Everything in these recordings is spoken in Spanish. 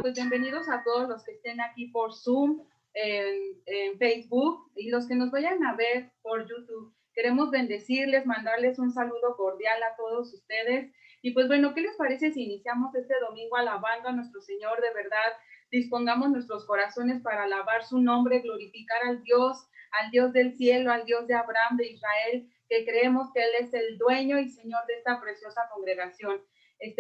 pues bienvenidos a todos los que estén aquí por Zoom, en Facebook y los que nos vayan a ver por YouTube. Queremos bendecirles, mandarles un saludo cordial a todos ustedes. Y pues bueno, ¿qué les parece si iniciamos este domingo alabando a nuestro Señor de verdad? Dispongamos nuestros corazones para alabar su nombre, glorificar al Dios del cielo, al Dios de Abraham, de Israel, que creemos que Él es el dueño y Señor de esta preciosa congregación.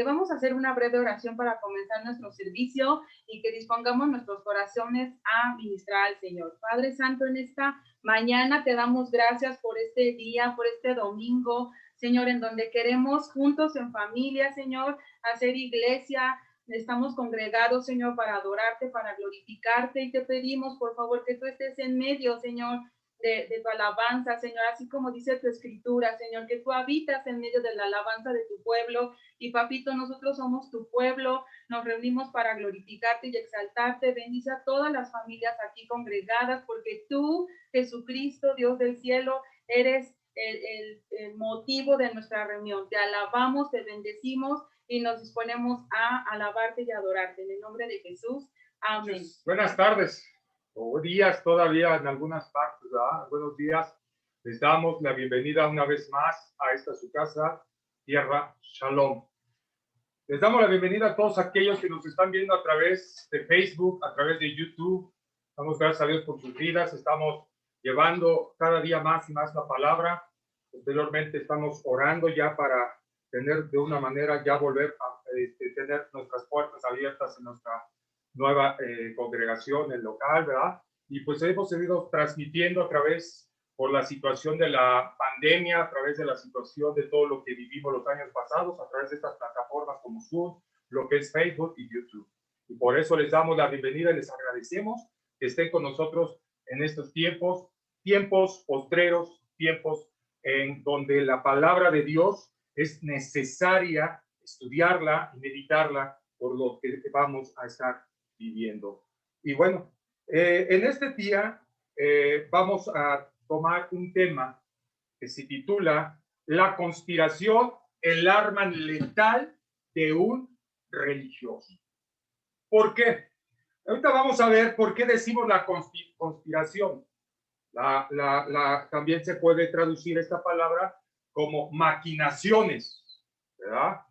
Vamos a hacer una breve oración para comenzar nuestro servicio y que dispongamos nuestros corazones a ministrar al Señor. Padre Santo, en esta mañana te damos gracias por este día, por este domingo, Señor, en donde queremos juntos en familia, Señor, hacer iglesia. Estamos congregados, Señor, para adorarte, para glorificarte, y te pedimos, por favor, que tú estés en medio, Señor, de tu alabanza, Señor, así como dice tu escritura, Señor, que tú habitas en medio de la alabanza de tu pueblo. Y papito, nosotros somos tu pueblo, nos reunimos para glorificarte y exaltarte. Bendice a todas las familias aquí congregadas, porque tú, Jesucristo, Dios del cielo, eres el motivo de nuestra reunión. Te alabamos, te bendecimos y nos disponemos a alabarte y adorarte. En el nombre de Jesús, amén. Buenas tardes o días todavía en algunas partes, ¿verdad? Buenos días. Les damos la bienvenida una vez más a esta su casa, Tierra Shalom. Les damos la bienvenida a todos aquellos que nos están viendo a través de Facebook, a través de YouTube. Damos gracias a Dios por sus vidas. Estamos llevando cada día más y más la palabra. Posteriormente estamos orando ya para tener de una manera ya volver a tener nuestras puertas abiertas en nuestra nueva congregación, el local, ¿verdad? Y pues hemos seguido transmitiendo a través, por la situación de la pandemia, a través de la situación de todo lo que vivimos los años pasados, a través de estas plataformas como Zoom, lo que es Facebook y YouTube. Y por eso les damos la bienvenida y les agradecemos que estén con nosotros en estos tiempos postreros, tiempos en donde la palabra de Dios es necesaria estudiarla y meditarla por lo que vamos a estar viviendo. Y bueno, en este día vamos a tomar un tema que se titula La conspiración, el arma letal de un religioso. ¿Por qué? Ahorita vamos a ver por qué decimos la conspiración. También se puede traducir esta palabra como maquinaciones, ¿verdad?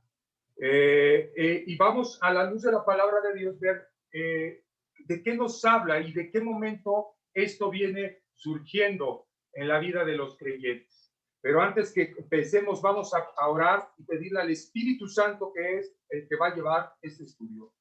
Y vamos a la luz de la palabra de Dios ver de qué nos habla y de qué momento esto viene surgiendo en la vida de los creyentes. Pero antes que empecemos, vamos a orar y pedirle al Espíritu Santo, que es el que va a llevar este estudio.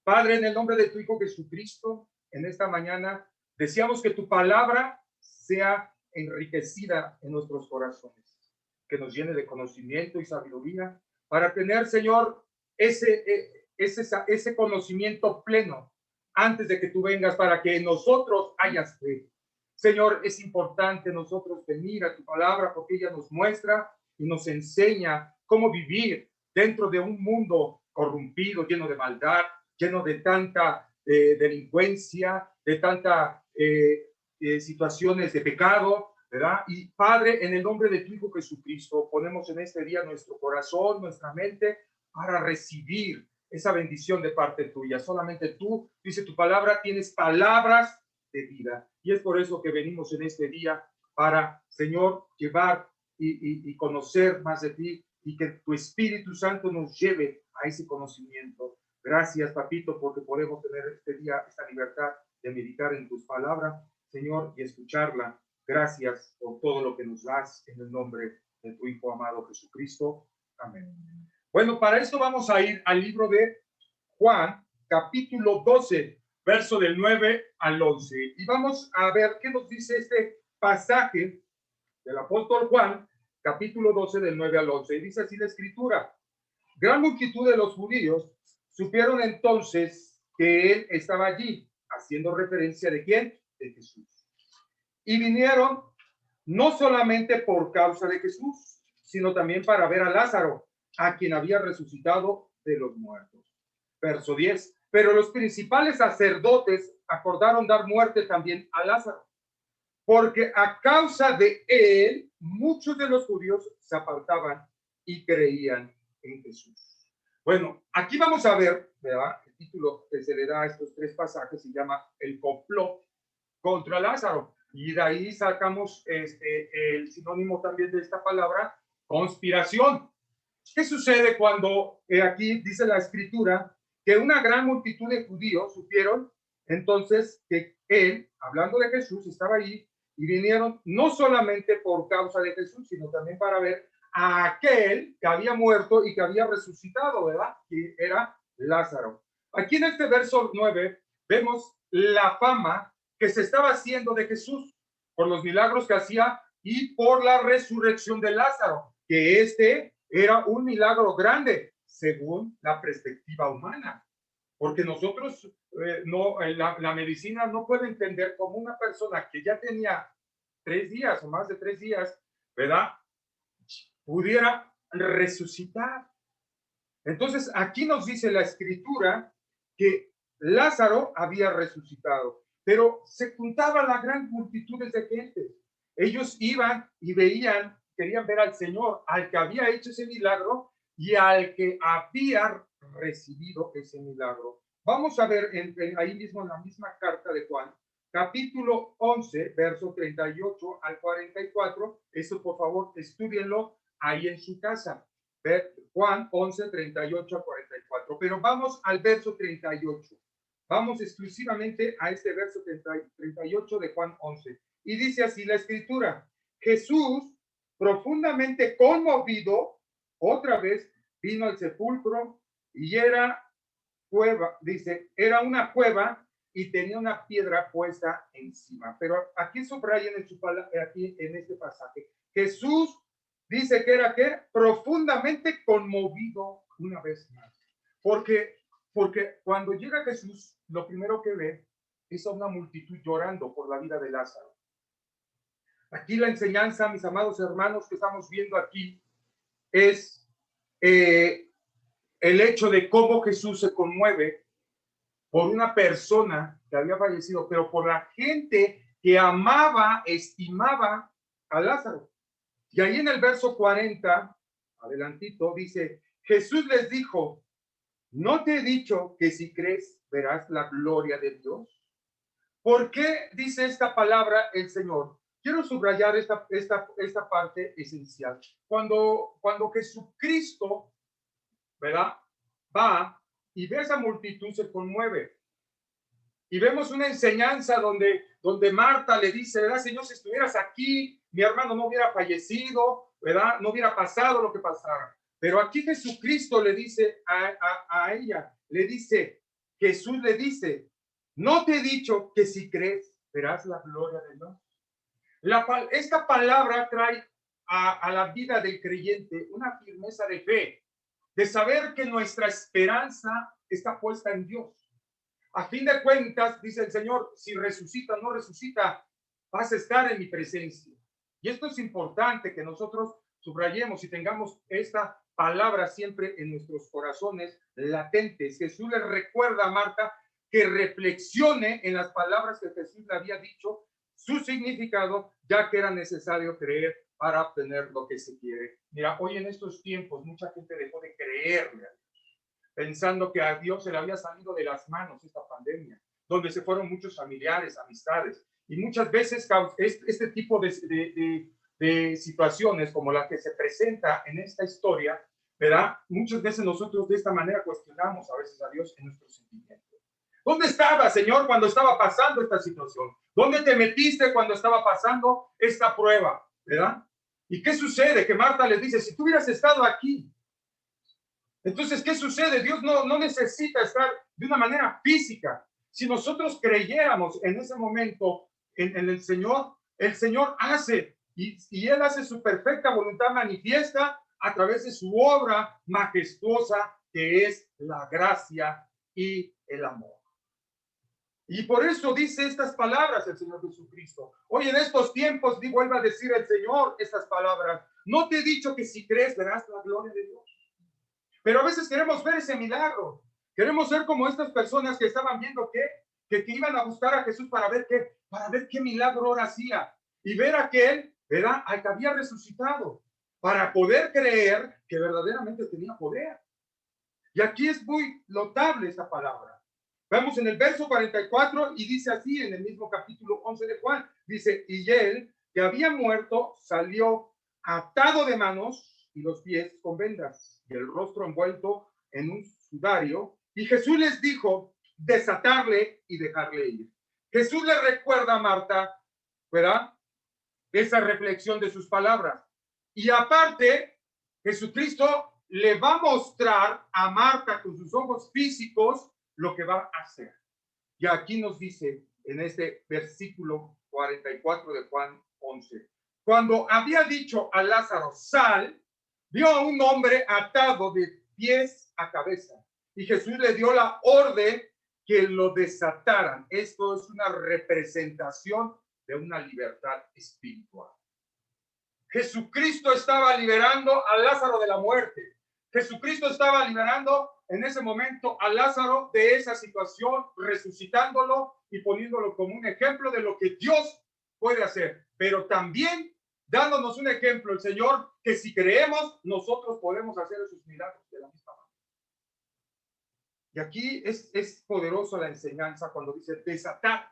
Padre, en el nombre de tu Hijo Jesucristo, en esta mañana, deseamos que tu palabra sea enriquecida en nuestros corazones, que nos llene de conocimiento y sabiduría, para tener, Señor, ese conocimiento pleno antes de que tú vengas, para que en nosotros hayas fe. Señor, es importante nosotros venir a tu palabra porque ella nos muestra y nos enseña cómo vivir dentro de un mundo corrompido, lleno de maldad, lleno de tanta delincuencia, de tanta situaciones de pecado, ¿verdad? Y Padre, en el nombre de tu Hijo Jesucristo, ponemos en este día nuestro corazón, nuestra mente, para recibir esa bendición de parte tuya. Solamente tú, dice tu palabra, tienes palabras de vida. Y es por eso que venimos en este día para, Señor, llevar y conocer más de ti, y que tu Espíritu Santo nos lleve a ese conocimiento. Gracias, papito, porque podemos tener este día esta libertad de meditar en tus palabras, Señor, y escucharla. Gracias por todo lo que nos das en el nombre de tu Hijo amado Jesucristo. Amén. Bueno, para esto vamos a ir al libro de Juan, capítulo 12, verso del 9 al 11. Y vamos a ver qué nos dice este pasaje del apóstol Juan, capítulo 12, del 9 al 11. Y dice así la escritura: gran multitud de los judíos supieron entonces que él estaba allí, haciendo referencia ¿de quién? De Jesús. Y vinieron no solamente por causa de Jesús, sino también para ver a Lázaro, a quien había resucitado de los muertos. Verso 10. Pero los principales sacerdotes acordaron dar muerte también a Lázaro, porque a causa de él muchos de los judíos se apartaban y creían en Jesús. Bueno, aquí vamos a ver, ¿verdad? El título que se le da a estos tres pasajes se llama El complot contra Lázaro. Y de ahí sacamos el sinónimo también de esta palabra, conspiración. ¿Qué sucede cuando aquí dice la escritura que una gran multitud de judíos supieron entonces que él, hablando de Jesús, estaba ahí y vinieron no solamente por causa de Jesús, sino también para ver a aquel que había muerto y que había resucitado, ¿verdad? Que era Lázaro. Aquí en este verso 9 vemos la fama que se estaba haciendo de Jesús por los milagros que hacía y por la resurrección de Lázaro, que era un milagro grande según la perspectiva humana, porque nosotros la medicina no puede entender como una persona que ya tenía 3 días o más de 3 días, ¿verdad? Pudiera resucitar. Entonces, aquí nos dice la escritura que Lázaro había resucitado, pero se juntaba la gran multitud de gente. Ellos iban y veían, querían ver al Señor, al que había hecho ese milagro y al que había recibido ese milagro. Vamos a ver ahí mismo en la misma carta de Juan, capítulo 11, verso 38 al 44. Eso, por favor, estúdienlo ahí en su casa. Juan 11, 38 a 44. Pero vamos al verso 38. Vamos exclusivamente a este verso 38 de Juan 11. Y dice así la escritura: Jesús, profundamente conmovido, otra vez vino al sepulcro y era cueva, dice, era una cueva y tenía una piedra puesta encima. Pero aquí subrayan aquí en este pasaje, Jesús dice que era que profundamente conmovido una vez más. Porque cuando llega Jesús, lo primero que ve es a una multitud llorando por la vida de Lázaro. Aquí la enseñanza, mis amados hermanos, que estamos viendo aquí es el hecho de cómo Jesús se conmueve por una persona que había fallecido, pero por la gente que amaba, estimaba a Lázaro. Y ahí en el verso 40, adelantito, dice, Jesús les dijo, ¿no te he dicho que si crees verás la gloria de Dios? ¿Por qué dice esta palabra el Señor? Quiero subrayar esta parte esencial. Cuando Jesucristo, ¿verdad? Va y ve a esa multitud, se conmueve. Y vemos una enseñanza donde Marta le dice, ¿verdad, Señor? Si estuvieras aquí, mi hermano no hubiera fallecido, ¿verdad? No hubiera pasado lo que pasara. Pero aquí Jesucristo le dice a ella, Jesús le dice, ¿no te he dicho que si crees, verás la gloria de Dios? Esta palabra trae a la vida del creyente una firmeza de fe, de saber que nuestra esperanza está puesta en Dios. A fin de cuentas, dice el Señor, si resucita o no resucita, vas a estar en mi presencia. Y esto es importante que nosotros subrayemos y tengamos esta palabra siempre en nuestros corazones latentes. Jesús le recuerda a Marta que reflexione en las palabras que Jesús le había dicho, su significado, ya que era necesario creer para obtener lo que se quiere. Mira, hoy en estos tiempos mucha gente dejó de creerle a Dios, pensando que a Dios se le había salido de las manos esta pandemia, donde se fueron muchos familiares, amistades, y muchas veces este tipo de situaciones como la que se presenta en esta historia, ¿verdad? Muchas veces nosotros de esta manera cuestionamos a veces a Dios en nuestros sentimientos. ¿Dónde estaba, Señor, cuando estaba pasando esta situación? ¿Dónde te metiste cuando estaba pasando esta prueba? ¿Verdad? ¿Y qué sucede? Que Marta les dice, si tú hubieras estado aquí. Entonces, ¿qué sucede? Dios no necesita estar de una manera física. Si nosotros creyéramos en ese momento en el Señor hace, y Él hace su perfecta voluntad manifiesta a través de su obra majestuosa, que es la gracia y el amor. Y por eso dice estas palabras el Señor Jesucristo. Hoy en estos tiempos, vuelve a decir el Señor estas palabras. No te he dicho que si crees verás la gloria de Dios. Pero a veces queremos ver ese milagro. Queremos ser como estas personas que estaban viendo que iban a buscar a Jesús para ver qué milagro ahora hacía. Y ver a aquel, ¿verdad? Al que había resucitado. Para poder creer que verdaderamente tenía poder. Y aquí es muy notable esta palabra. Vemos en el verso 44 y dice así en el mismo capítulo 11 de Juan. Dice, y él que había muerto salió atado de manos y los pies con vendas y el rostro envuelto en un sudario. Y Jesús les dijo, desatarle y dejarle ir. Jesús le recuerda a Marta, ¿verdad? Esa reflexión de sus palabras. Y aparte, Jesucristo le va a mostrar a Marta con sus ojos físicos lo que va a hacer. Y aquí nos dice en este versículo 44 de Juan 11, cuando había dicho a Lázaro, sal, vio a un hombre atado de pies a cabeza. Y Jesús le dio la orden que lo desataran. Esto es una representación de una libertad espiritual. Jesucristo estaba liberando a Lázaro de la muerte. Jesucristo estaba liberando en ese momento a Lázaro de esa situación, resucitándolo y poniéndolo como un ejemplo de lo que Dios puede hacer. Pero también dándonos un ejemplo, el Señor, que si creemos, nosotros podemos hacer esos milagros de la misma manera. Y aquí es poderosa la enseñanza cuando dice desatar,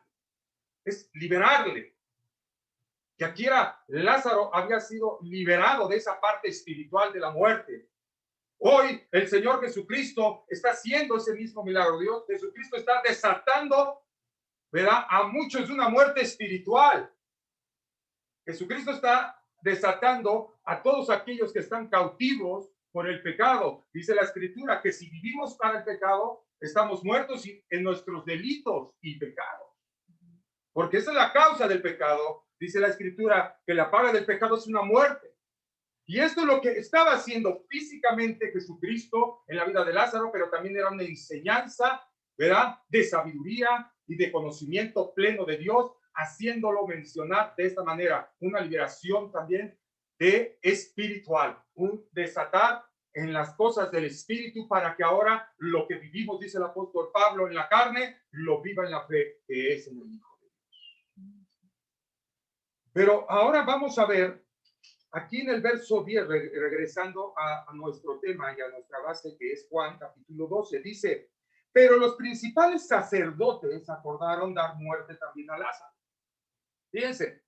es liberarle. Que aquí era Lázaro había sido liberado de esa parte espiritual de la muerte. Hoy el Señor Jesucristo está haciendo ese mismo milagro. Dios Jesucristo está desatando, ¿verdad?, a muchos de una muerte espiritual. Jesucristo está desatando a todos aquellos que están cautivos por el pecado. Dice la Escritura que si vivimos para el pecado, estamos muertos en nuestros delitos y pecados. Porque esa es la causa del pecado. Dice la Escritura que la paga del pecado es una muerte. Y esto es lo que estaba haciendo físicamente Jesucristo en la vida de Lázaro, pero también era una enseñanza, ¿verdad?, de sabiduría y de conocimiento pleno de Dios, haciéndolo mencionar de esta manera, una liberación también de espiritual, un desatar en las cosas del espíritu para que ahora lo que vivimos, dice el apóstol Pablo, en la carne, lo viva en la fe que es en el Hijo de Dios. Pero ahora vamos a ver aquí en el verso 10, regresando a nuestro tema y a nuestra base, que es Juan capítulo 12, dice, pero los principales sacerdotes acordaron dar muerte también a Lázaro. Fíjense,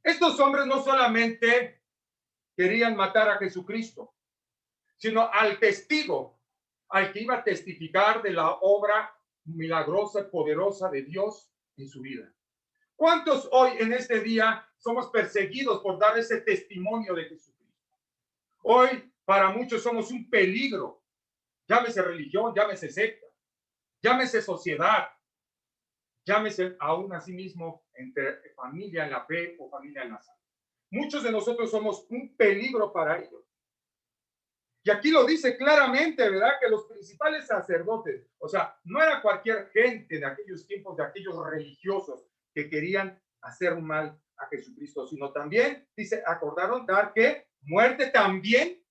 estos hombres no solamente querían matar a Jesucristo, sino al testigo, al que iba a testificar de la obra milagrosa y poderosa de Dios en su vida. ¿Cuántos hoy en este día somos perseguidos por dar ese testimonio de Jesucristo? Hoy para muchos somos un peligro, llámese religión, llámese secta, llámese sociedad, llámese aún a sí mismo entre familia en la fe o familia en la sangre. Muchos de nosotros somos un peligro para ellos. Y aquí lo dice claramente, ¿verdad? Que los principales sacerdotes, o sea, no era cualquier gente de aquellos tiempos, de aquellos religiosos que querían hacer mal a Jesucristo, sino también, dice, acordaron dar que muerte también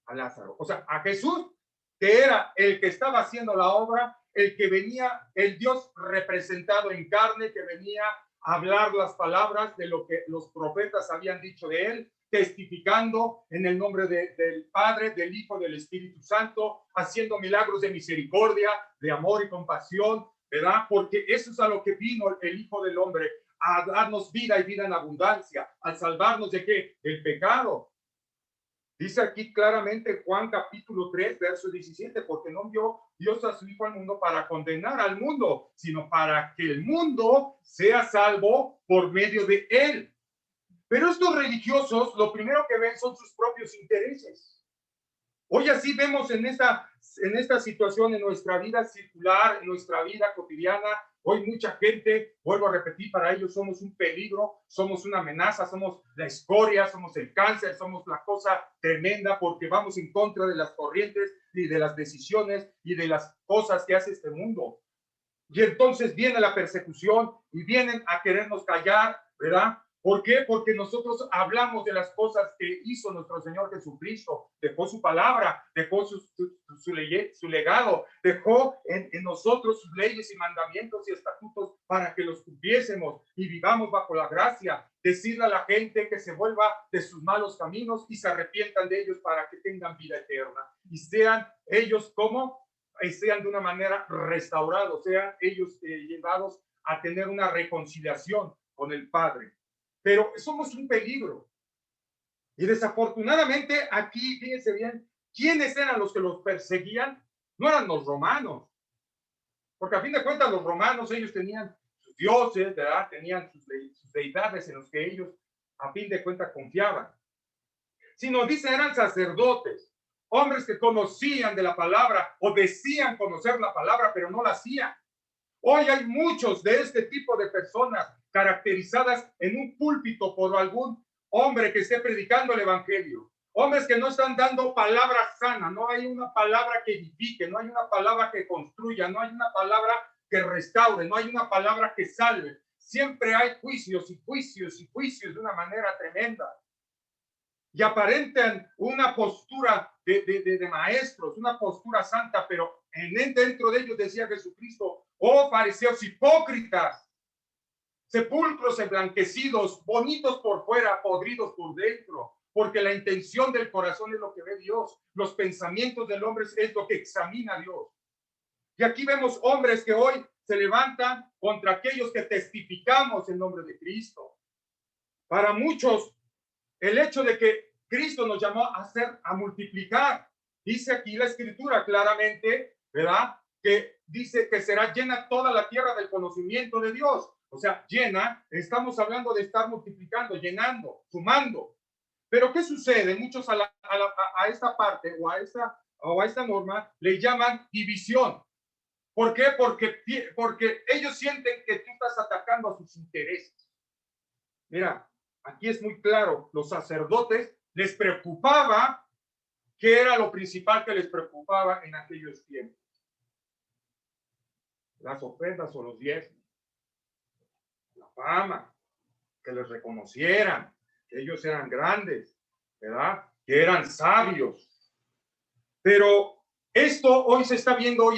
a Lázaro. O sea, a Jesús, que era el que estaba haciendo la obra, el que venía, el Dios representado en carne, que venía a hablar las palabras de lo que los profetas habían dicho de él, testificando en el nombre del Padre, del Hijo, del Espíritu Santo, haciendo milagros de misericordia, de amor y compasión, ¿verdad? Porque eso es a lo que vino el Hijo del Hombre, a darnos vida y vida en abundancia, a salvarnos de ¿qué? Del pecado. Dice aquí claramente Juan capítulo 3, verso 17, porque no envió Dios a su Hijo al mundo para condenar al mundo, sino para que el mundo sea salvo por medio de él. Pero estos religiosos lo primero que ven son sus propios intereses. Hoy así vemos en esta situación, en nuestra vida circular, en nuestra vida cotidiana, hoy mucha gente, vuelvo a repetir, para ellos somos un peligro, somos una amenaza, somos la escoria, somos el cáncer, somos la cosa tremenda porque vamos en contra de las corrientes y de las decisiones y de las cosas que hace este mundo. Y entonces viene la persecución y vienen a querernos callar, ¿verdad? ¿Por qué? Porque nosotros hablamos de las cosas que hizo nuestro Señor Jesucristo. Dejó su palabra, dejó su legado, dejó en nosotros sus leyes y mandamientos y estatutos para que los cumpliésemos y vivamos bajo la gracia. Decirle a la gente que se vuelva de sus malos caminos y se arrepientan de ellos para que tengan vida eterna. Y sean ellos como, sean de una manera restaurados, sean ellos llevados a tener una reconciliación con el Padre. Pero somos un peligro. Y desafortunadamente aquí, fíjense bien, ¿quiénes eran los que los perseguían? No eran los romanos. Porque a fin de cuentas los romanos, ellos tenían sus dioses, ¿verdad? Tenían sus deidades en los que ellos a fin de cuentas confiaban. Sino dicen eran sacerdotes, hombres que conocían de la palabra o decían conocer la palabra, pero no la hacían. Hoy hay muchos de este tipo de personas caracterizadas en un púlpito por algún hombre que esté predicando el evangelio. Hombres que no están dando palabra sana, no hay una palabra que edifique, no hay una palabra que construya, no hay una palabra que restaure, no hay una palabra que salve. Siempre hay juicios y juicios y juicios de una manera tremenda. Y aparentan una postura de maestros, una postura santa, pero dentro de ellos decía Jesucristo, oh fariseos hipócritas, sepulcros emblanquecidos, bonitos por fuera, podridos por dentro, porque la intención del corazón es lo que ve Dios, los pensamientos del hombre es lo que examina Dios. Y aquí vemos hombres que hoy se levantan contra aquellos que testificamos en nombre de Cristo. Para muchos, el hecho de que Cristo nos llamó a multiplicar, dice aquí la escritura claramente, ¿verdad? Que dice que será llena toda la tierra del conocimiento de Dios. O sea, llena, estamos hablando de estar multiplicando, llenando, sumando. Pero ¿qué sucede? Muchos a esta parte o a esta norma le llaman división. ¿Por qué? Porque ellos sienten que tú estás atacando a sus intereses. Mira, aquí es muy claro, los sacerdotes les preocupaba, ¿qué era lo principal que les preocupaba en aquellos tiempos? Las ofrendas o los diezmos, la fama, que les reconocieran, que ellos eran grandes, ¿verdad? Que eran sabios. Pero esto hoy se está viendo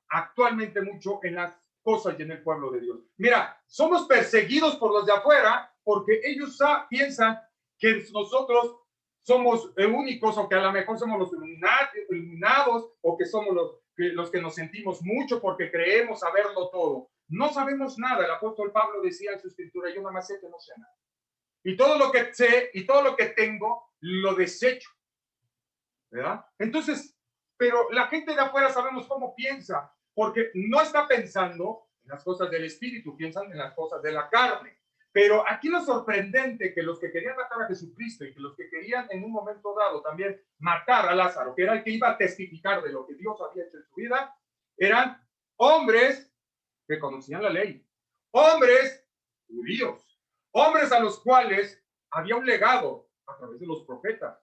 actualmente mucho en las cosas y en el pueblo de Dios. Mira, somos perseguidos por los de afuera porque ellos piensan que nosotros somos únicos o que a lo mejor somos los iluminados o que somos los que nos sentimos mucho porque creemos saberlo todo. No sabemos nada. El apóstol Pablo decía en su escritura, yo nada más sé que no sé nada. Y todo lo que sé y todo lo que tengo lo desecho. ¿Verdad? Entonces, pero la gente de afuera sabemos cómo piensa, porque no está pensando en las cosas del espíritu, piensan en las cosas de la carne. Pero aquí lo sorprendente que los que querían matar a Jesucristo y que los que querían en un momento dado también matar a Lázaro, que era el que iba a testificar de lo que Dios había hecho en su vida, eran hombres que conocían la ley, hombres judíos, hombres a los cuales había un legado a través de los profetas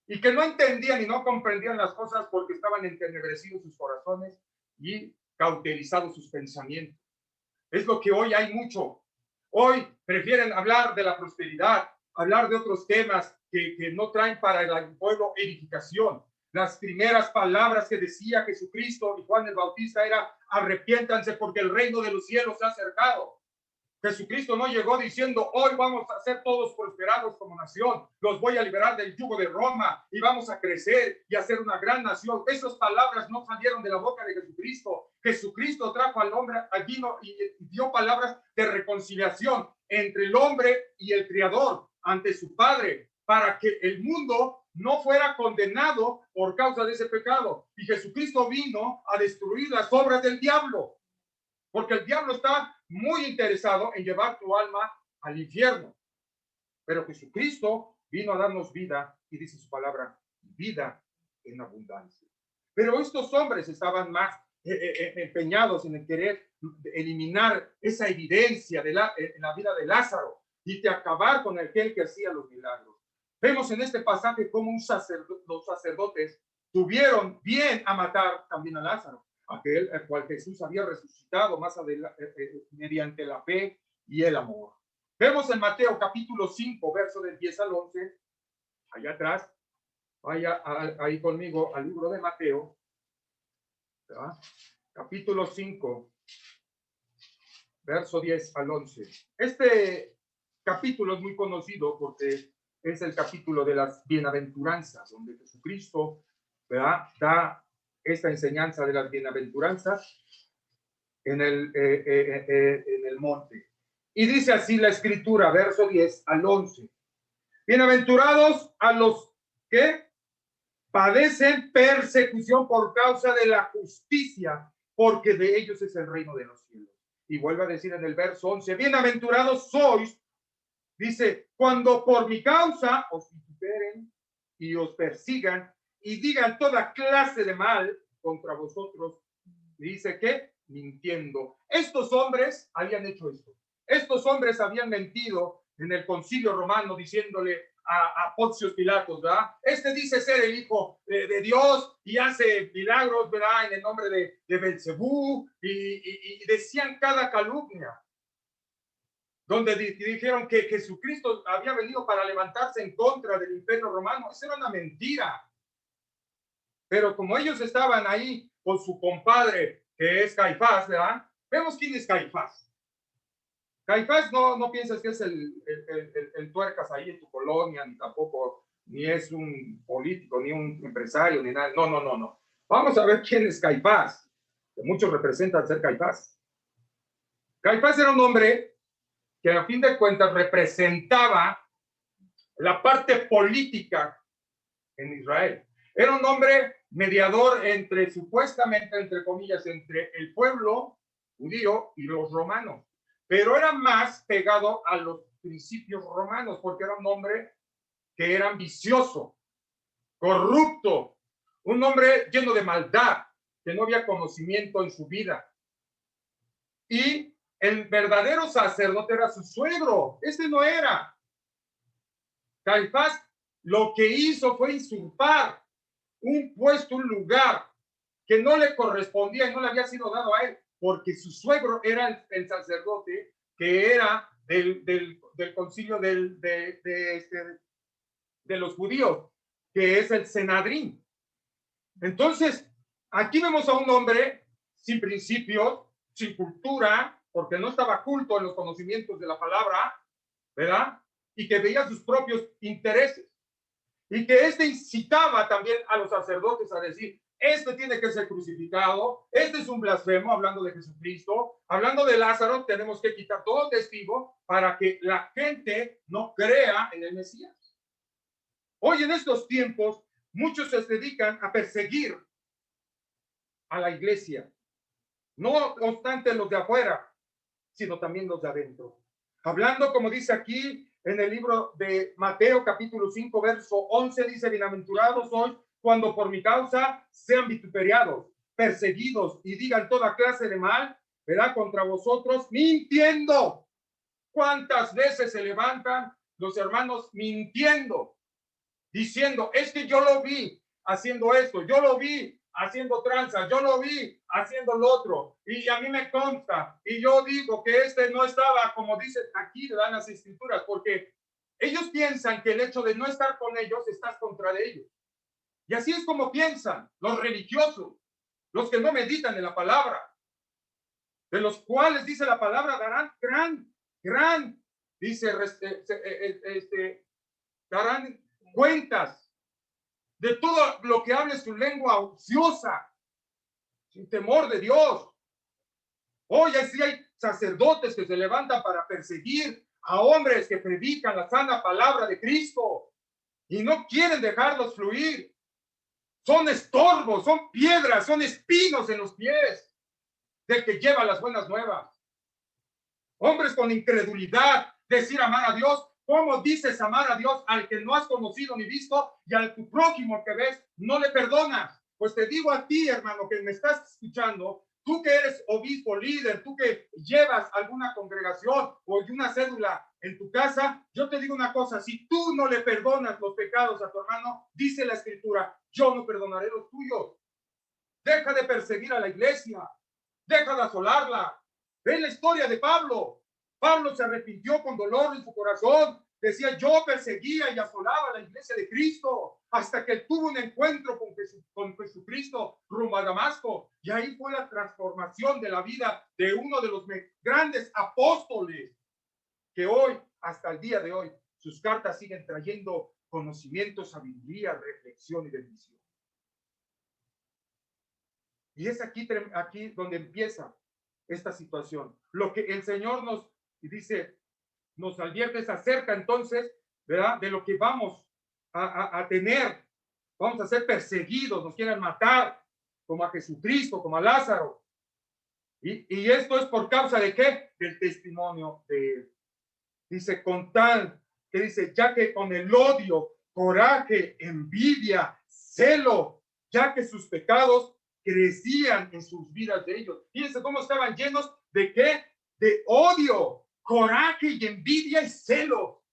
y que no entendían y no comprendían las cosas porque estaban entenebrecidos sus corazones y cauterizados sus pensamientos. Es lo que hoy hay mucho. Hoy prefieren hablar de la prosperidad, hablar de otros temas que no traen para el pueblo edificación. Las primeras palabras que decía Jesucristo y Juan el Bautista era arrepiéntanse porque el reino de los cielos se ha acercado. Jesucristo no llegó diciendo, hoy vamos a ser todos prosperados como nación, los voy a liberar del yugo de Roma y vamos a crecer y a ser una gran nación. Esas palabras no salieron de la boca de Jesucristo. Jesucristo trajo al hombre allí y dio palabras de reconciliación entre el hombre y el Creador ante su Padre, para que el mundo no fuera condenado por causa de ese pecado. Y Jesucristo vino a destruir las obras del diablo, porque el diablo está muy interesado en llevar tu alma al infierno. Pero Jesucristo vino a darnos vida y dice su palabra, vida en abundancia. Pero estos hombres estaban más empeñados en el querer eliminar esa evidencia de la vida de Lázaro y de acabar con aquel que hacía los milagros. Vemos en este pasaje cómo los sacerdotes tuvieron bien a matar también a Lázaro, aquel al cual Jesús había resucitado más adelante mediante la fe y el amor. Vemos en Mateo capítulo 5, verso del 10 al 11, allá atrás, vaya ahí conmigo al libro de Mateo, ¿verdad? Capítulo 5, verso 10 al 11. Este capítulo es muy conocido porque es el capítulo de las bienaventuranzas, donde Jesucristo, ¿verdad?, da esta enseñanza de las bienaventuranzas en el monte. Y dice así la escritura, verso 10 al 11. Bienaventurados a los que padecen persecución por causa de la justicia, porque de ellos es el reino de los cielos. Y vuelve a decir en el verso 11, bienaventurados sois, dice, cuando por mi causa os vituperen y os persigan y digan toda clase de mal contra vosotros. Dice que mintiendo. Estos hombres habían hecho esto. Estos hombres habían mentido en el concilio romano diciéndole a Poncio Pilatos, ¿verdad? Este dice ser el hijo de Dios y hace milagros, ¿verdad? En el nombre de Belcebú y decían cada calumnia. Donde dijeron que Jesucristo había venido para levantarse en contra del imperio romano. Eso era una mentira. Pero como ellos estaban ahí con su compadre, que es Caifás, ¿verdad? Vemos quién es Caifás. Caifás no piensas que es el tuercas ahí en tu colonia, ni tampoco, ni es un político, ni un empresario, ni nada. No. Vamos a ver quién es Caifás, que muchos representan ser Caifás. Caifás era un hombre que a fin de cuentas representaba la parte política en Israel. Era un hombre mediador supuestamente, entre comillas, entre el pueblo judío y los romanos, pero era más pegado a los principios romanos, porque era un hombre que era ambicioso, corrupto, un hombre lleno de maldad, que no había conocimiento en su vida. Y el verdadero sacerdote era su suegro, este no era. Caifás lo que hizo fue usurpar un puesto, un lugar que no le correspondía y no le había sido dado a él, porque su suegro era el sacerdote que era del concilio de los judíos, que es el Senadrín. Entonces, aquí vemos a un hombre sin principios, sin cultura, porque no estaba culto en los conocimientos de la palabra, ¿verdad? Y que veía sus propios intereses. Y que incitaba también a los sacerdotes a decir, este tiene que ser crucificado, este es un blasfemo, hablando de Jesucristo, hablando de Lázaro, tenemos que quitar todo testigo para que la gente no crea en el Mesías. Hoy en estos tiempos, muchos se dedican a perseguir a la iglesia, no obstante los de afuera, sino también los de adentro. Hablando, como dice aquí en el libro de Mateo, capítulo 5, verso 11, dice, bienaventurados sois cuando por mi causa sean vituperiados, perseguidos y digan toda clase de mal, ¿verdad?, contra vosotros, mintiendo. ¿Cuántas veces se levantan los hermanos mintiendo? Diciendo, es que yo lo vi haciendo esto, yo lo vi haciendo tranzas, yo lo vi haciendo lo otro, y a mí me consta, y yo digo que no estaba, como dice aquí, le dan las escrituras, porque ellos piensan que el hecho de no estar con ellos, estás contra de ellos. Y así es como piensan los religiosos, los que no meditan en la palabra, de los cuales dice la palabra, darán gran, dice, darán cuentas de todo lo que hable su lengua ociosa, sin temor de Dios. Hoy sí hay sacerdotes que se levantan para perseguir a hombres que predican la sana palabra de Cristo y no quieren dejarlos fluir. Son estorbos, son piedras, son espinos en los pies del que lleva las buenas nuevas. Hombres con incredulidad, decir amar a Dios. ¿Cómo dices amar a Dios al que no has conocido ni visto y al tu prójimo que ves no le perdonas? Pues te digo a ti, hermano, que me estás escuchando, tú que eres obispo, líder, tú que llevas alguna congregación o una cédula en tu casa, yo te digo una cosa, si tú no le perdonas los pecados a tu hermano, dice la escritura, yo no perdonaré los tuyos. Deja de perseguir a la iglesia, deja de asolarla. Ve la historia de Pablo. Pablo se arrepintió con dolor en su corazón. Decía, yo perseguía y asolaba a la iglesia de Cristo hasta que tuvo un encuentro con Jesucristo rumbo a Damasco. Y ahí fue la transformación de la vida de uno de los grandes apóstoles que hoy, hasta el día de hoy, sus cartas siguen trayendo conocimiento, sabiduría, reflexión y bendición. Y es aquí donde empieza esta situación. Lo que el Señor nos dice, nos advierte acerca entonces, ¿verdad? De lo que vamos a tener. Vamos a ser perseguidos, nos quieren matar, como a Jesucristo, como a Lázaro. Y esto es por causa de ¿qué? Del testimonio de él. Dice, con tal, que dice, ya que con el odio, coraje, envidia, celo, ya que sus pecados crecían en sus vidas de ellos. Fíjense cómo estaban llenos de ¿qué? De odio, coraje y envidia y celo.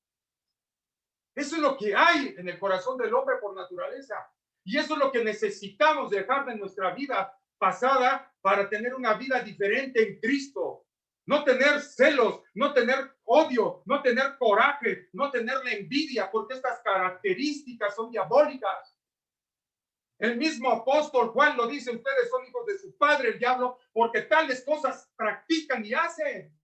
Eso es lo que hay en el corazón del hombre por naturaleza. Y eso es lo que necesitamos dejar de nuestra vida pasada para tener una vida diferente en Cristo. No tener celos, no tener odio, no tener coraje, no tener la envidia, porque estas características son diabólicas. El mismo apóstol Juan lo dice, ustedes son hijos de su padre, el diablo, porque tales cosas practican y hacen.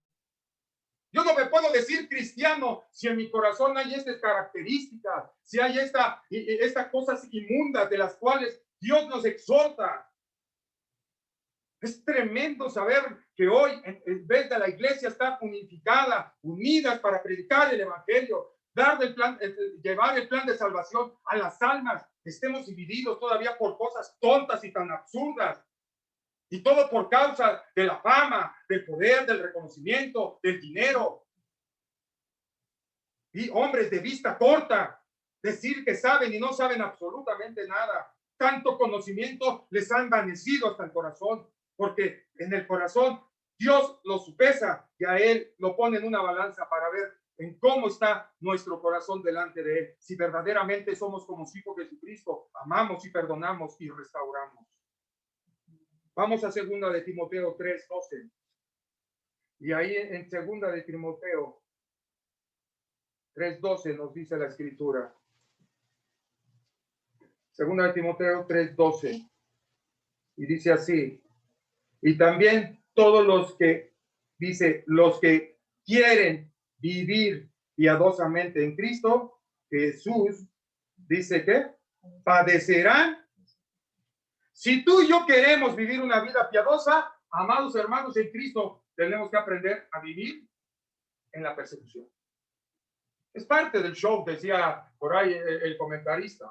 Yo no me puedo decir cristiano si en mi corazón hay estas características, si hay estas cosas inmundas de las cuales Dios nos exhorta. Es tremendo saber que hoy, en vez de la iglesia estar unificada, unidas para predicar el evangelio, llevar el plan de salvación a las almas, estemos divididos todavía por cosas tontas y tan absurdas. Y todo por causa de la fama, del poder, del reconocimiento, del dinero. Y hombres de vista corta, decir que saben y no saben absolutamente nada. Tanto conocimiento les ha envanecido hasta el corazón, porque en el corazón Dios lo supesa y a él lo pone en una balanza para ver en cómo está nuestro corazón delante de él. Si verdaderamente somos como hijos de Jesucristo, amamos y perdonamos y restauramos. Vamos a 2 de Timoteo 3:12. Y ahí en 2 de Timoteo 3:12 nos dice la escritura. 2 de Timoteo 3:12. Y dice así. Y también todos los que quieren vivir piadosamente en Cristo Jesús, dice que padecerán. Si tú y yo queremos vivir una vida piadosa, amados hermanos en Cristo, tenemos que aprender a vivir en la persecución. Es parte del show, decía por ahí el comentarista.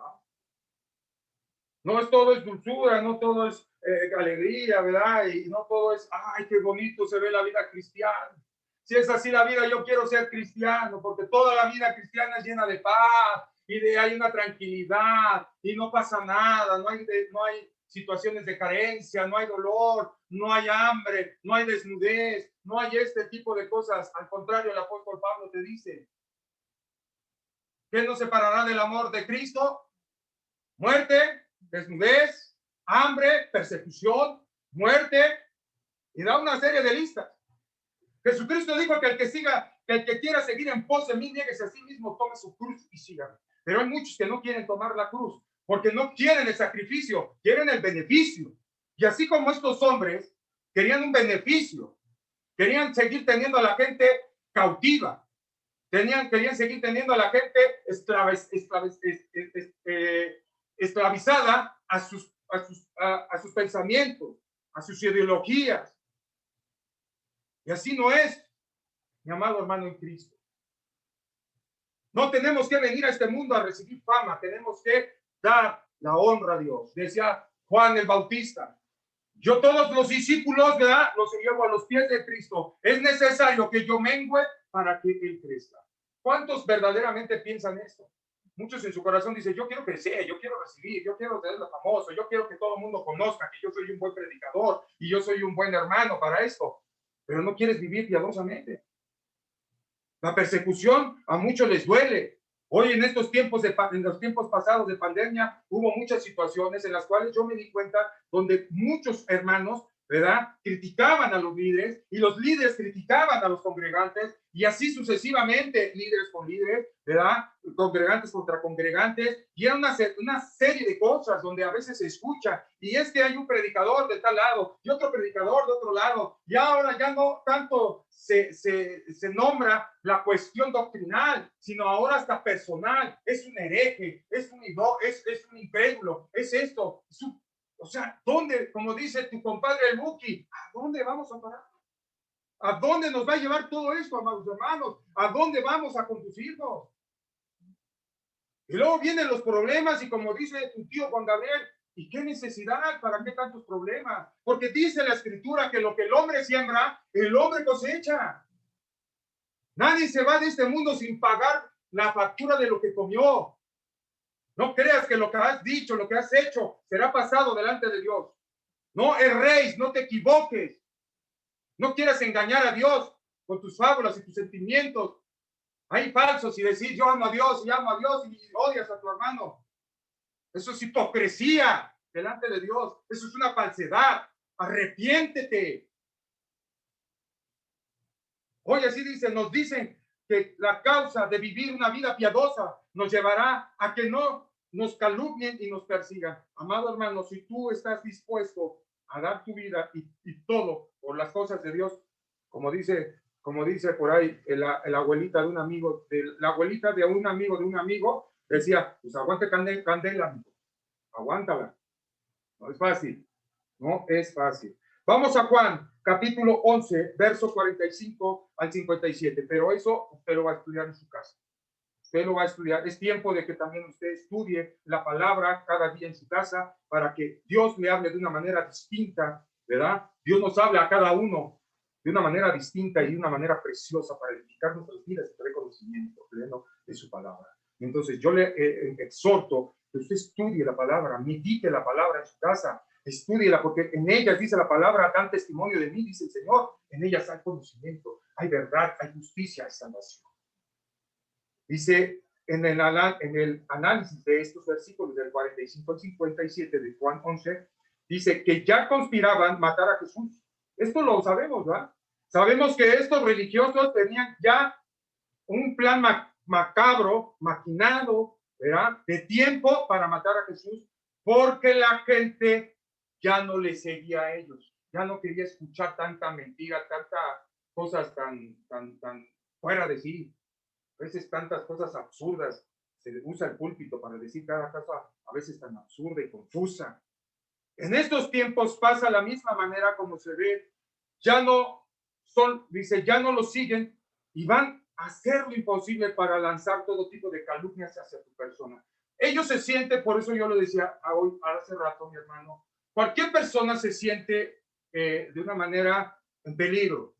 No es todo es dulzura, no todo es alegría, ¿verdad? Y no todo es, ay, qué bonito se ve la vida cristiana. Si es así la vida, yo quiero ser cristiano, porque toda la vida cristiana es llena de paz y hay una tranquilidad y no pasa nada, no hay situaciones de carencia, no hay dolor, no hay hambre, no hay desnudez, no hay este tipo de cosas. Al contrario, el apóstol Pablo te dice, ¿qué nos separará del amor de Cristo? Muerte, desnudez, hambre, persecución, muerte, y da una serie de listas. Jesucristo dijo que el que quiera seguir en pos de mí, nieguese a sí mismo, tome su cruz y sígame. Pero hay muchos que no quieren tomar la cruz, porque no quieren el sacrificio, quieren el beneficio. Y así como estos hombres querían un beneficio, querían seguir teniendo a la gente cautiva, querían seguir teniendo a la gente esclavizada a sus pensamientos, a sus ideologías. Y así no es, mi amado hermano en Cristo. No tenemos que venir a este mundo a recibir fama, tenemos que dar la honra a Dios. Decía Juan el Bautista, yo todos los discípulos, ¿verdad?, los llevo a los pies de Cristo. Es necesario que yo mengüe para que Él crezca. ¿Cuántos verdaderamente piensan esto? Muchos en su corazón dicen, yo quiero crecer, yo quiero recibir, yo quiero ser famoso, yo quiero que todo el mundo conozca que yo soy un buen predicador y yo soy un buen hermano para esto. Pero no quieres vivir piadosamente. La persecución a muchos les duele. Hoy en estos tiempos, en los tiempos pasados de pandemia, hubo muchas situaciones en las cuales yo me di cuenta donde muchos hermanos ¿verdad? Criticaban a los líderes y los líderes criticaban a los congregantes y así sucesivamente, líderes con líderes, ¿verdad? Congregantes contra congregantes, y era una serie de cosas donde a veces se escucha, y es que hay un predicador de tal lado y otro predicador de otro lado, y ahora ya no tanto se nombra la cuestión doctrinal, sino ahora hasta personal. Es un hereje, es un incrédulo, es esto, o sea, ¿dónde, como dice tu compadre el Buki, a dónde vamos a parar? ¿A dónde nos va a llevar todo esto, amados hermanos? ¿A dónde vamos a conducirnos? Y luego vienen los problemas y como dice tu tío Juan Gabriel, ¿y qué necesidad? ¿Para qué tantos problemas? Porque dice la escritura que lo que el hombre siembra, el hombre cosecha. Nadie se va de este mundo sin pagar la factura de lo que comió. No creas que lo que has dicho, lo que has hecho, será pasado delante de Dios. No erréis, no te equivoques. No quieras engañar a Dios con tus fábulas y tus sentimientos. Hay falsos y decir yo amo a Dios y odias a tu hermano. Eso es hipocresía delante de Dios. Eso es una falsedad. Arrepiéntete. Hoy así nos dicen que la causa de vivir una vida piadosa nos llevará a que no nos calumnien y nos persigan. Amado hermano, si tú estás dispuesto a dar tu vida y todo por las cosas de Dios, como dice por ahí la abuelita de un amigo, la abuelita de un amigo, decía, pues aguante candela, amigo, aguántala. No es fácil, no es fácil. Vamos a Juan, capítulo 11, versos 45 al 57, pero eso usted lo va a estudiar en su casa. Usted lo va a estudiar. Es tiempo de que también usted estudie la palabra cada día en su casa para que Dios le hable de una manera distinta, ¿verdad? Dios nos habla a cada uno de una manera distinta y de una manera preciosa para edificar nuestras vidas y traer conocimiento pleno de su palabra. Entonces yo le exhorto que usted estudie la palabra, medite la palabra en su casa, estúdiela, porque en ellas dice la palabra, dan testimonio de mí, dice el Señor, en ellas hay conocimiento, hay verdad, hay justicia, hay salvación. Dice en el análisis de estos versículos del 45 al 57 de Juan 11, dice que ya conspiraban matar a Jesús. Esto lo sabemos, ¿verdad? Sabemos que estos religiosos tenían ya un plan macabro, maquinado, ¿verdad? De tiempo para matar a Jesús, porque la gente ya no le seguía a ellos, ya no quería escuchar tanta mentira, tantas cosas tan fuera de sí. A veces tantas cosas absurdas, se usa el púlpito para decir cada cosa a veces tan absurda y confusa. En estos tiempos pasa la misma manera como se ve, ya no lo siguen y van a hacer lo imposible para lanzar todo tipo de calumnias hacia tu persona. Ellos se sienten, por eso yo lo decía hace rato, mi hermano, cualquier persona se siente de una manera en peligro.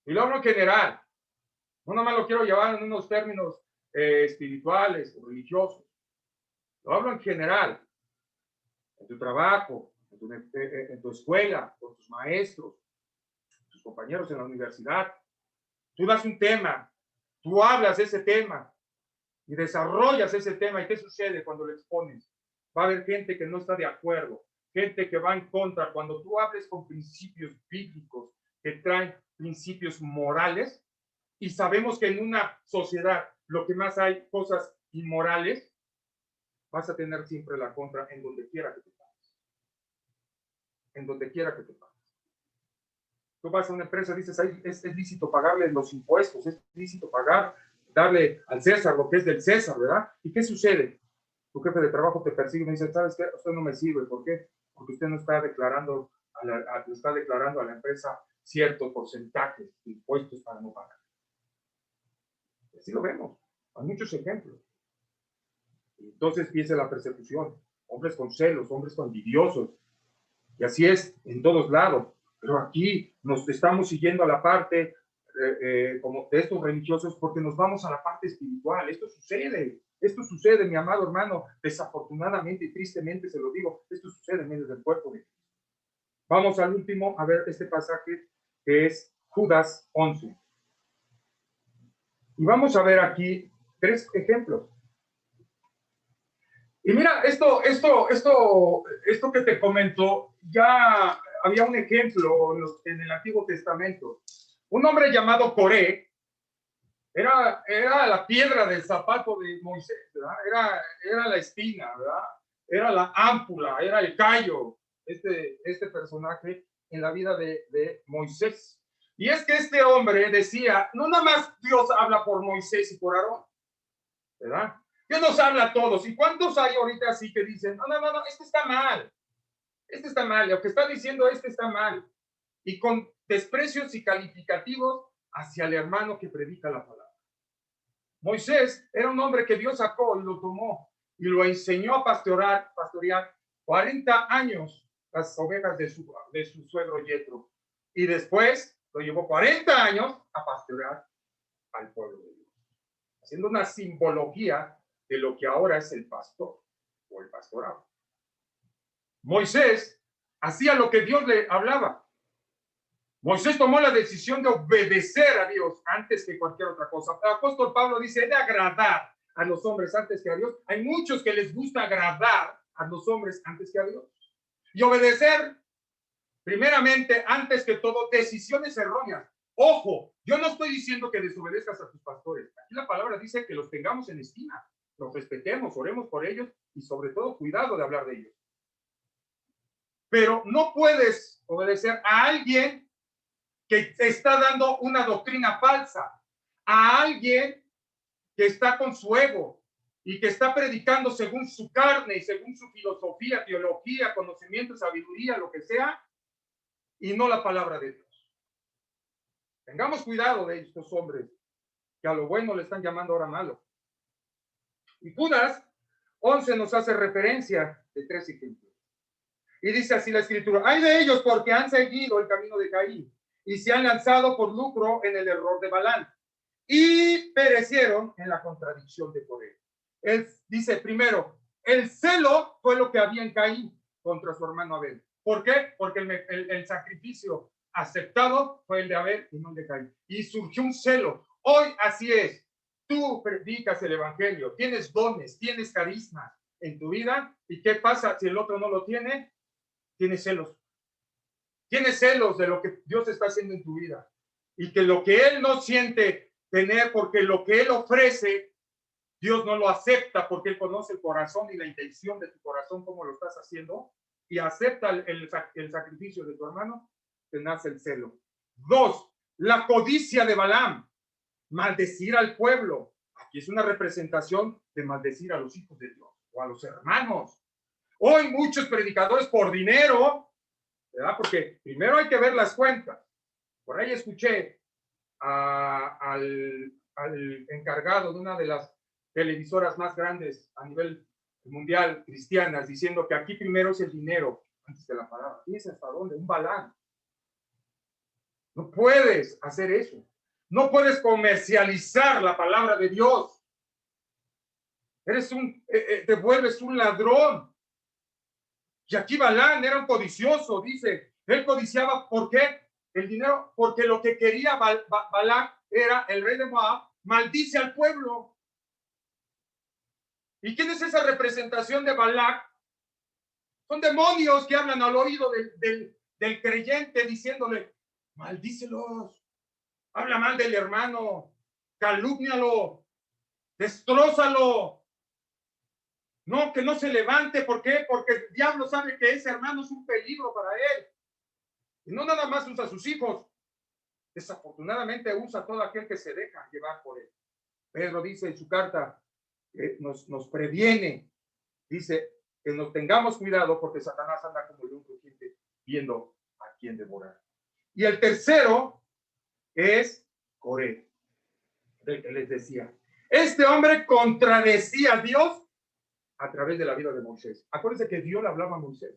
Y lo hablo en general. No nomás lo quiero llevar en unos términos espirituales o religiosos. Lo hablo en general. En tu trabajo, en tu escuela, con tus maestros, tus compañeros en la universidad. Tú das un tema, tú hablas ese tema y desarrollas ese tema. ¿Y qué sucede cuando lo expones? Va a haber gente que no está de acuerdo, gente que va en contra. Cuando tú hables con principios bíblicos que traen principios morales, y sabemos que en una sociedad lo que más hay cosas inmorales, vas a tener siempre la contra en donde quiera que te pares. En donde quiera que te pares. Tú vas a una empresa, dices, es lícito pagarle los impuestos, es lícito darle al César lo que es del César, ¿verdad? ¿Y qué sucede? Tu jefe de trabajo te persigue y me dice, ¿sabes qué? Usted no me sirve. ¿Por qué? Porque usted no está declarando a la empresa cierto porcentaje de impuestos para no pagar. Así lo vemos, hay muchos ejemplos. Entonces empieza la persecución, hombres con celos, hombres con envidiosos, y así es en todos lados. Pero aquí nos estamos siguiendo a la parte como de estos religiosos porque nos vamos a la parte espiritual. Esto sucede, mi amado hermano, desafortunadamente y tristemente se lo digo, esto sucede en medio del cuerpo de Cristo. Vamos al último, a ver este pasaje que es Judas 11. Y vamos a ver aquí 3 ejemplos. Y mira, esto que te comento, ya había un ejemplo en el Antiguo Testamento. Un hombre llamado Coré era la piedra del zapato de Moisés, ¿verdad? Era la espina, ¿verdad? Era la ámpula, era el callo, este personaje en la vida de Moisés. Y es que este hombre decía, no nada más Dios habla por Moisés y por Aarón, ¿verdad? Dios nos habla a todos. ¿Y cuántos hay ahorita así que dicen, no, este está mal, lo que está diciendo este está mal? Y con desprecios y calificativos hacia el hermano que predica la palabra. Moisés era un hombre que Dios sacó y lo tomó y lo enseñó a pastorear 40 años las ovejas de su suegro Yetro. Y después lo llevó 40 años a pastorear al pueblo de Dios, haciendo una simbología de lo que ahora es el pastor o el pastorado. Moisés hacía lo que Dios le hablaba. Moisés tomó la decisión de obedecer a Dios antes que cualquier otra cosa. El apóstol Pablo dice de agradar a los hombres antes que a Dios. Hay muchos que les gusta agradar a los hombres antes que a Dios. Y obedecer, primeramente, antes que todo, decisiones erróneas. Ojo, yo no estoy diciendo que desobedezcas a tus pastores. Aquí la palabra dice que los tengamos en estima, los respetemos, oremos por ellos y sobre todo cuidado de hablar de ellos. Pero no puedes obedecer a alguien que te está dando una doctrina falsa, a alguien que está con su ego y que está predicando según su carne y según su filosofía, teología, conocimiento, sabiduría, lo que sea, y no la palabra de Dios. Tengamos cuidado de estos hombres que a lo bueno le están llamando ahora malo. Y Judas 11 nos hace referencia de 3 ejemplos. Y dice así la escritura: hay de ellos porque han seguido el camino de Caín y se han lanzado por lucro en el error de Balán y perecieron en la contradicción de Coré. Él dice primero, el celo fue lo que había en Caín contra su hermano Abel. ¿Por qué? Porque el sacrificio aceptado fue el de Abel y no el de Caín. Y surgió un celo. Hoy así es. Tú predicas el evangelio, tienes dones, tienes carisma en tu vida. ¿Y qué pasa si el otro no lo tiene? Tienes celos. Tienes celos de lo que Dios está haciendo en tu vida. Y que lo que Él no siente tener, porque lo que Él ofrece, Dios no lo acepta, porque Él conoce el corazón y la intención de tu corazón, cómo lo estás haciendo, y acepta el sacrificio de tu hermano, te nace el celo. 2, la codicia de Balaam, maldecir al pueblo. Aquí es una representación de maldecir a los hijos de Dios o a los hermanos. Hoy muchos predicadores por dinero, ¿verdad? Porque primero hay que ver las cuentas. Por ahí escuché al encargado de una de las televisoras más grandes a nivel mundial cristianas diciendo que aquí primero es el dinero antes de la palabra. Fíjense hasta dónde, un Balán. No puedes hacer eso. No puedes comercializar la palabra de Dios. Te vuelves un ladrón. Y aquí Balán era un codicioso, dice. Él codiciaba, ¿por qué? El dinero, porque lo que quería Balac era, el rey de Moab, maldice al pueblo. ¿Y quién es esa representación de Balac? Son demonios que hablan al oído del creyente diciéndole, maldícelos, habla mal del hermano, calúmnialo, destrózalo. No, que no se levante. ¿Por qué? Porque el diablo sabe que ese hermano es un peligro para él. Y no nada más usa a sus hijos. Desafortunadamente usa a todo aquel que se deja llevar por él. Pedro dice en su carta, nos previene, dice que nos tengamos cuidado porque Satanás anda como león rugiente viendo a quién devorar. Y el tercero es Coré, del que les decía. Este hombre contradecía a Dios a través de la vida de Moisés. Acuérdense que Dios le hablaba a Moisés.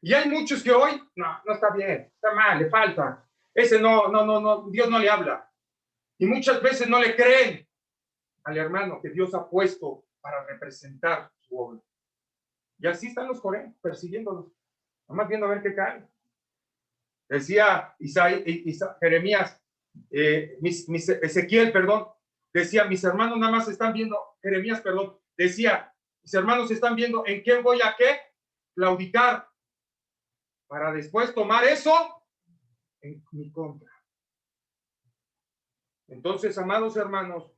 Y hay muchos que hoy, no está bien, está mal, le falta. Ese no, Dios no le habla. Y muchas veces no le creen al hermano que Dios ha puesto para representar su obra. Y así están los Coré, persiguiéndolos. Nomás viendo a ver qué cae. Decía Jeremías, Ezequiel, perdón, decía, mis hermanos nada más están viendo, Jeremías, perdón, decía, Mis hermanos están viendo en qué voy a qué claudicar para después tomar eso en mi contra. Entonces, amados hermanos,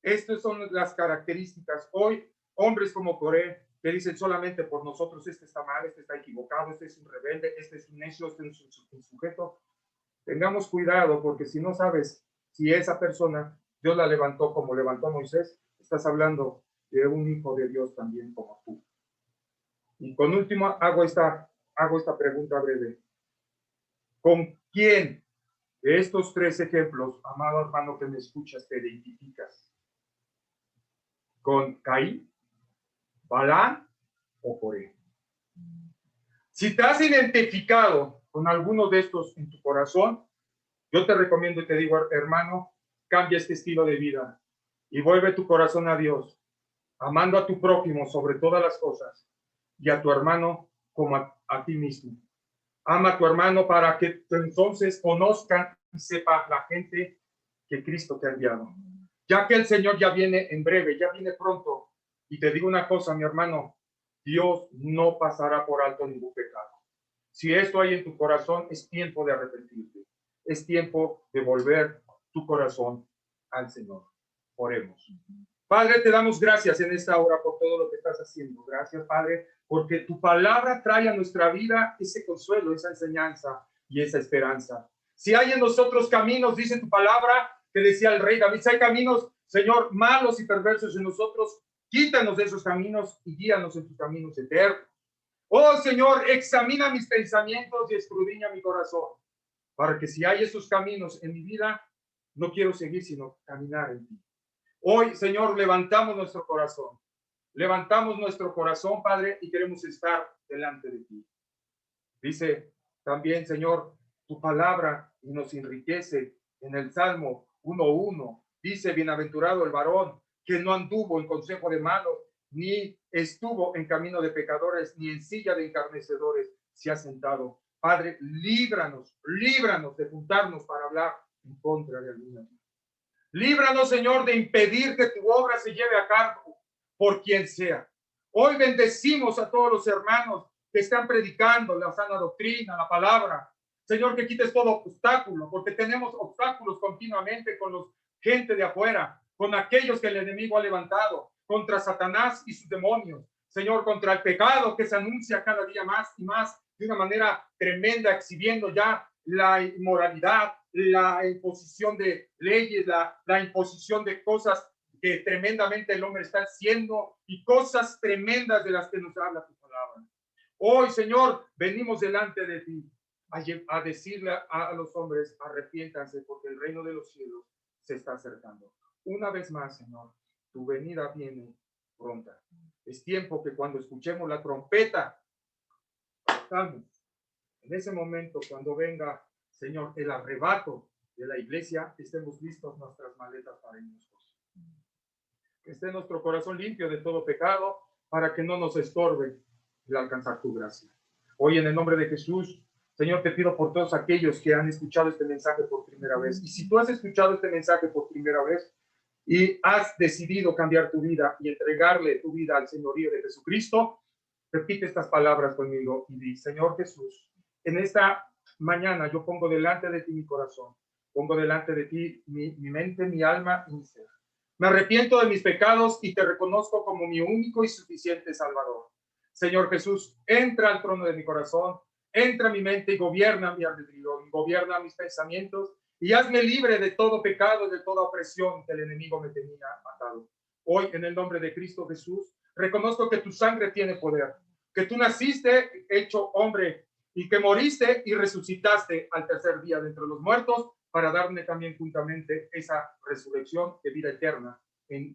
estas son las características. Hoy, hombres como Coré, que dicen solamente por nosotros, este está mal, este está equivocado, este es un rebelde, este es un necio, este es un sujeto. Tengamos cuidado, porque si no sabes si esa persona Dios la levantó como levantó a Moisés, estás hablando de un hijo de Dios también como tú. Y con último hago esta pregunta breve. ¿Con quién de estos tres ejemplos, amado hermano que me escuchas, te identificas? ¿Con Caín, Balán o Coré? Si te has identificado con alguno de estos en tu corazón, yo te recomiendo y te digo, hermano, cambia este estilo de vida y vuelve tu corazón a Dios, amando a tu prójimo sobre todas las cosas y a tu hermano como a ti mismo. Ama a tu hermano para que entonces conozcan y sepa la gente que Cristo te ha enviado. Ya que el Señor ya viene en breve, ya viene pronto. Y te digo una cosa, mi hermano, Dios no pasará por alto ningún pecado. Si esto hay en tu corazón, es tiempo de arrepentirte. Es tiempo de volver tu corazón al Señor. Oremos. Padre, te damos gracias en esta hora por todo lo que estás haciendo. Gracias, Padre, porque tu palabra trae a nuestra vida ese consuelo, esa enseñanza y esa esperanza. Si hay en nosotros caminos, dice tu palabra, que decía el rey David, si hay caminos, Señor, malos y perversos en nosotros, quítanos de esos caminos y guíanos en tus caminos eternos. Oh, Señor, examina mis pensamientos y escudriña mi corazón, para que si hay esos caminos en mi vida, no quiero seguir, sino caminar en ti. Hoy, Señor, levantamos nuestro corazón. Levantamos nuestro corazón, Padre, y queremos estar delante de ti. Dice también, Señor, tu palabra y nos enriquece en el Salmo 1:1. Dice, bienaventurado el varón que no anduvo en consejo de malos, ni estuvo en camino de pecadores, ni en silla de encarnecedores se ha sentado. Padre, líbranos de juntarnos para hablar en contra de alguna. Líbranos, Señor, de impedir que tu obra se lleve a cabo por quien sea. Hoy bendecimos a todos los hermanos que están predicando la sana doctrina, la palabra. Señor, que quites todo obstáculo, porque tenemos obstáculos continuamente con los gente de afuera, con aquellos que el enemigo ha levantado, contra Satanás y sus demonios. Señor, contra el pecado que se anuncia cada día más y más de una manera tremenda, exhibiendo ya la inmoralidad, la imposición de leyes, la imposición de cosas que tremendamente el hombre está haciendo y cosas tremendas de las que nos habla tu palabra. Hoy, Señor, venimos delante de ti a decirle a los hombres, arrepiéntanse porque el reino de los cielos se está acercando. Una vez más, Señor, tu venida viene pronta. Es tiempo que cuando escuchemos la trompeta, estamos en ese momento, cuando venga, Señor, el arrebato de la iglesia, estemos listos nuestras maletas para irnos. Que esté nuestro corazón limpio de todo pecado para que no nos estorbe el alcanzar tu gracia. Hoy, en el nombre de Jesús, Señor, te pido por todos aquellos que han escuchado este mensaje por primera vez. Y si tú has escuchado este mensaje por primera vez y has decidido cambiar tu vida y entregarle tu vida al señorío de Jesucristo, repite estas palabras conmigo y di, Señor Jesús, en esta mañana yo pongo delante de ti mi corazón, pongo delante de ti mi mente, mi alma y mi ser. Me arrepiento de mis pecados y te reconozco como mi único y suficiente Salvador. Señor Jesús, entra al trono de mi corazón, entra a mi mente y gobierna mi albedrío, gobierna mis pensamientos y hazme libre de todo pecado y de toda opresión que el enemigo me tenía atado. Hoy, en el nombre de Cristo Jesús, reconozco que tu sangre tiene poder, que tú naciste hecho hombre y que moriste y resucitaste al tercer día de entre los muertos para darme también juntamente esa resurrección de vida eterna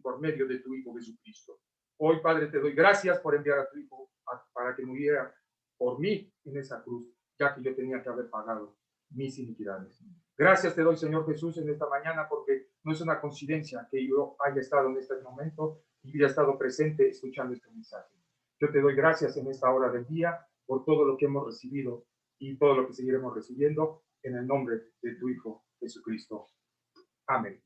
por medio de tu Hijo Jesucristo. Hoy, Padre, te doy gracias por enviar a tu Hijo para que muriera por mí en esa cruz, ya que yo tenía que haber pagado mis iniquidades. Gracias te doy, Señor Jesús, en esta mañana, porque no es una coincidencia que yo haya estado en este momento y haya estado presente escuchando este mensaje. Yo te doy gracias en esta hora del día por todo lo que hemos recibido y todo lo que seguiremos recibiendo en el nombre de tu Hijo Jesucristo. Amén.